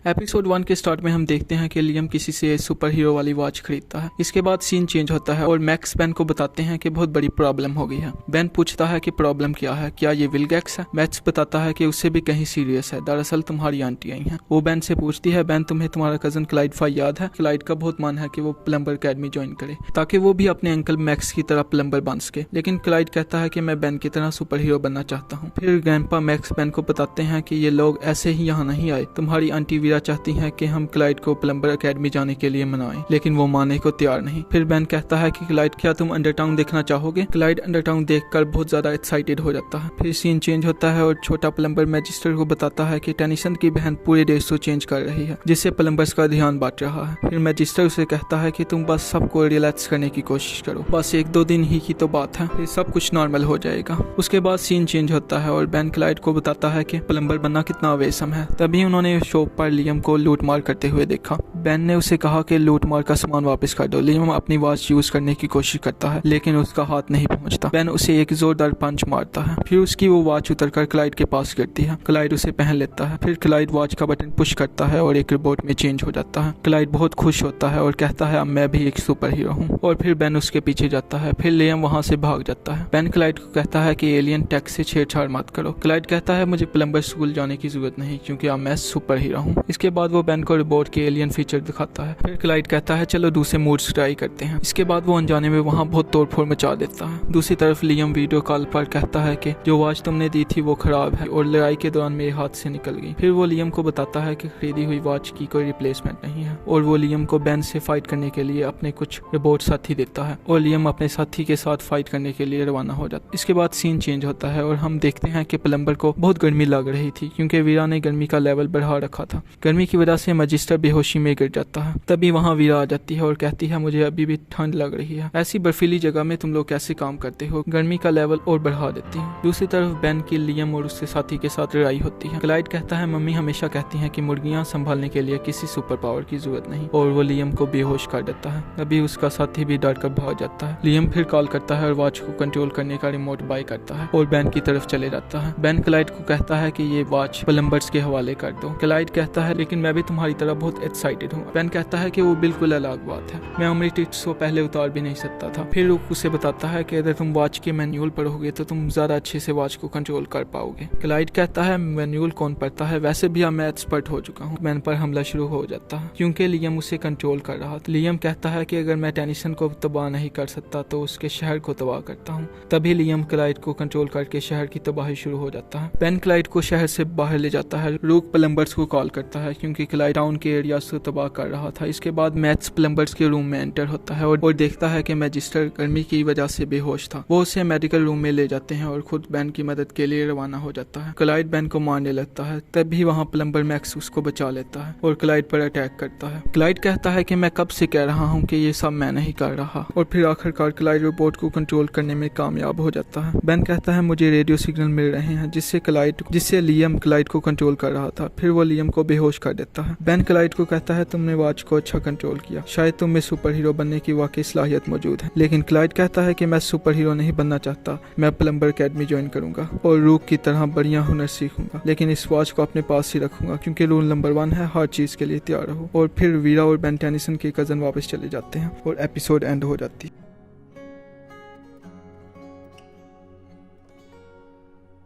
Episode 1 के start में हम देखते हैं कि लियम किसी से सुपर हीरो वाली वॉच खरीदता है। इसके बाद सीन चेंज होता है और मैक्स बेन को बताते हैं कि बहुत बड़ी प्रॉब्लम हो गई है। बेन पूछता है कि प्रॉब्लम क्या है, क्या ये विलगैक्स है? मैक्स बताता है कि उससे भी कहीं सीरियस है, दरअसल तुम्हारी आंटी आई हैं। वो बेन से पूछती है, बेन तुम्हें तुम्हारा कजन क्लाइड फाई याद है? क्लाइड का बहुत मन है कि वो प्लम्बर अकेडमी ज्वाइन करे ताकि वो भी अपने अंकल मैक्स की तरह प्लम्बर बन सके, लेकिन क्लाइड कहता है कि मैं बेन की तरह सुपर हीरो बनना चाहता हूँ। फिर ग्रैंडपा मैक्स बेन को बताते हैं कि ये लोग ऐसे ही यहाँ नहीं आए, तुम्हारी आंटी वीरा चाहती है कि हम क्लाइड को प्लम्बर अकेडमी जाने के लिए मनाएं, लेकिन वो मानने को तैयार नहीं। फिर बेन कहता है कि क्लाइड क्या तुम अंडरटाउन देखना चाहोगे? क्लाइड अंडरटाउन देखकर बहुत ज्यादा एक्साइटेड हो जाता है। फिर सीन चेंज होता है और छोटा प्लम्बर मैजिस्टर को बताता है कि टेनिसन की बहन पूरे देश को चेंज कर रही है, जिससे प्लम्बर्स का ध्यान बांट रहा है। फिर मैजिस्टर उसे कहता है कि तुम बस सबको रिलैक्स करने की कोशिश करो, बस 1-2 दिन ही की तो बात है, फिर सब कुछ नॉर्मल हो जाएगा। उसके बाद सीन चेंज होता है और बेन क्लाइड को बताता है कि प्लम्बर बनना कितना अवेसम है। तभी उन्होंने शॉप पर लियम को लूट मार करते हुए देखा। बेन ने उसे कहा कि लूट मार का सामान वापस कर दो। लियम अपनी वॉच यूज करने की कोशिश करता है, लेकिन उसका हाथ नहीं पहुंचता। बेन उसे एक जोरदार पंच मारता है, फिर उसकी वो वॉच उतरकर क्लाइड के पास गिरती है। क्लाइड उसे पहन लेता है। फिर क्लाइड वॉच का बटन पुश करता है और एक रोबोट में चेंज हो जाता है। क्लाइड बहुत खुश होता है और कहता है अब मैं भी एक सुपर हीरो हूँ, और फिर बेन उसके पीछे जाता है। फिर लियम वहाँ से भाग जाता है। बेन क्लाइड को कहता है कि एलियन टेक से छेड़छाड़ मत करो। क्लाइड कहता है मुझे प्लम्बर स्कूल जाने की जरूरत नहीं, क्योंकि अब मैं सुपर हीरो हूँ। इसके बाद वो बेन को रोबोट के एलियन फीचर दिखाता है। फिर क्लाइड कहता है चलो दूसरे मोड्स ट्राई करते हैं। इसके बाद वो अनजाने में वहाँ बहुत तोड़फोड़ मचा देता है। दूसरी तरफ लियम वीडियो कॉल पर कहता है कि जो वॉच तुमने दी थी वो खराब है और लड़ाई के दौरान मेरे हाथ से निकल गई। फिर वो लियम को बताता है कि खरीदी हुई वॉच की कोई रिप्लेसमेंट नहीं है, और वो लियम को बेन से फाइट करने के लिए अपने कुछ रोबोट साथी देता है, और लियम अपने साथी के साथ फाइट करने के लिए रवाना हो जाता है। इसके बाद सीन चेंज होता है और हम देखते हैं कि प्लम्बर को बहुत गर्मी लग रही थी, क्योंकि वीरा ने गर्मी का लेवल बढ़ा रखा था। गर्मी की वजह से मैजिस्टर बेहोशी में गिर जाता है। तभी वहाँ वीरा आ जाती है और कहती है मुझे अभी भी ठंड लग रही है, ऐसी बर्फीली जगह में तुम लोग कैसे काम करते हो? गर्मी का लेवल और बढ़ा देती है। दूसरी तरफ बेन की लियम और उसके साथी के साथ लड़ाई होती है। क्लाइड कहता है मम्मी हमेशा कहती है कि मुर्गियां संभालने के लिए किसी सुपर पावर की जरूरत नहीं, और वो लियम को बेहोश कर देता है। तभी उसका साथी भी डर कर भाग जाता है। लियम फिर कॉल करता है और वॉच को कंट्रोल करने का रिमोट बाय करता है और बेन की तरफ चले जाता है। बेन क्लाइड को कहता है कि ये वॉच प्लम्बर्स के हवाले कर दो। क्लाइड कहता है लेकिन मैं भी तुम्हारी तरह बहुत एक्साइटेड हूँ। बेन कहता है कि वो बिल्कुल अलग बात है, मैं उम्र टिप्स को पहले उतार भी नहीं सकता था। फिर वो उसे बताता है कि अगर तुम वॉच के मैनुअल पढ़ोगे तो तुम ज्यादा अच्छे से वॉच को कंट्रोल कर पाओगे। क्लाइड कहता है मैनुअल कौन पढ़ता है, वैसे भी अब मैं एक्सपर्ट हो चुका हूँ। बेन पर हमला शुरू हो जाता है क्योंकि लियम उसे कंट्रोल कर रहा था। लियम कहता है कि अगर मैं टेनिसन को तबाह नहीं कर सकता तो उसके शहर को तबाह करता हूँ। तभी लियम क्लाइड को कंट्रोल करके शहर की तबाही शुरू हो जाता है। बेन क्लाइड को शहर से बाहर ले जाता है। रूक प्लम्बर्स को कॉल करता है क्योंकि क्लाइड टाउन के एरिया से तबाह कर रहा था। इसके बाद मैथ्स प्लम्बर्स के रूम में एंटर होता है और देखता है कि मैजिस्टर गर्मी की वजह से बेहोश था। वो उसे मेडिकल रूम में ले जाते हैं और खुद बेन की मदद के लिए रवाना हो जाता है। क्लाइड बेन को मारने लगता है, तभी वहाँ प्लम्बर मैक्स उसको बचा लेता है और क्लाइड पर अटैक करता है। क्लाइड कहता है कि मैं कब से कह रहा हूँ कि ये सब मैं नहीं कर रहा, और फिर आखिरकार क्लाइड रोबोट को कंट्रोल करने में कामयाब हो जाता है। बेन कहता है मुझे रेडियो सिग्नल मिल रहे हैं जिससे लियम क्लाइड को कंट्रोल कर रहा था। फिर वो लियम को बेहोश कर देता है। बेन क्लाइड को कहता है तुमने वॉच को अच्छा कंट्रोल किया, शायद तुम में सुपर हीरो बनने की वाकई सलाहियत मौजूद है। लेकिन क्लाइड कहता है कि मैं सुपर हीरो नहीं बनना चाहता, मैं प्लम्बर अकेडमी ज्वाइन करूंगा और रूक की तरह बढ़िया हुनर सीखूंगा, लेकिन इस वॉच को अपने पास ही रखूंगा क्योंकि रूल नंबर 1 है हर चीज के लिए तैयार रहो। और फिर वीरा और बेन टेनिसन के कजन वापस चले जाते हैं और एपिसोड एंड हो जाती है।